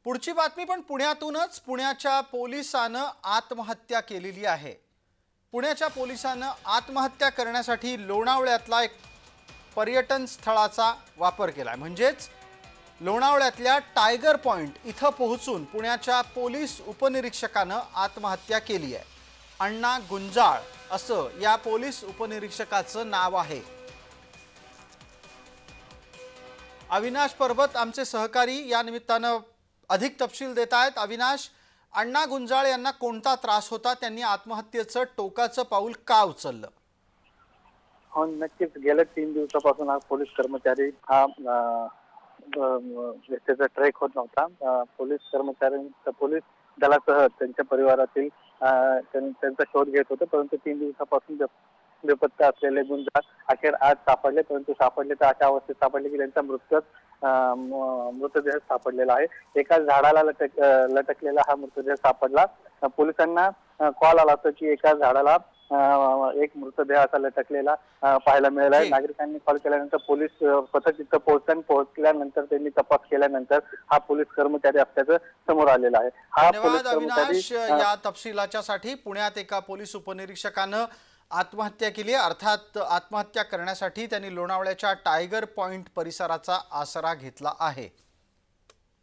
पुढची बातमी पण पुण्यातूनच। पुण्याच्या पोलिसांनं आत्महत्या केलेली आहे। पुण्याच्या पोलिसांनं आत्महत्या करण्यासाठी लोणावळ्यातला एक पर्यटन स्थळाचा वापर केलाय। म्हणजेच लोणावळ्यातल्या टायगर पॉइंट इथं पोहोचून पुण्याच्या पोलीस उपनिरीक्षकानं आत्महत्या केली आहे। अण्णा गुंजाळ असं या पोलीस उपनिरीक्षकाचं नाव आहे। अविनाश पर्वत आमचे सहकारी या निमित्तानं अधिक तपशील देत आहेत। अविनाश, अण्णा गुंजाळ यांना कोणता त्रास होता, त्यांनी आत्महत्येचं टोकाचं पाऊल का उचललं? हो, नक्कीच गेल्या 3 दिवसापासून हा पोलीस कर्मचारी हा त्याचा ट्रेक होत नव्हता। पोलीस कर्मचाऱ्यांचा पोलीस दलासह त्यांच्या परिवारातील त्यांचा शोध घेत होते, परंतु 3 दिवसापासून बेपत्ता असलेले गुंजाळ अखेर आज सापडले। परंतु सापडले तर अशा अवस्थेत सापडले की त्यांचा मृतदेह सापडलेला आहे। एका झाडाला लटकलेला हा मृतदेह सापडला। पोलिसांना कॉल आला होता की एका झाडाला एक मृतदेह असा लटकलेला पाहायला मिळाला आहे। नागरिकांनी कॉल केल्यानंतर पोलीस पथक तिथं पोहोचल्यानंतर त्यांनी तपास केल्यानंतर हा पोलीस कर्मचारी असल्याचं समोर आलेला आहे। हा धन्यवाद अविनाश या तपशिलाच्यासाठी। पुण्यात एका पोलीस उपनिरीक्षकानं आत्महत्या केली आहे। अर्थात आत्महत्या करण्यासाठी त्यांनी लोणावळ्याच्या टायगर पॉइंट परिसराचा आसरा घेतला आहे।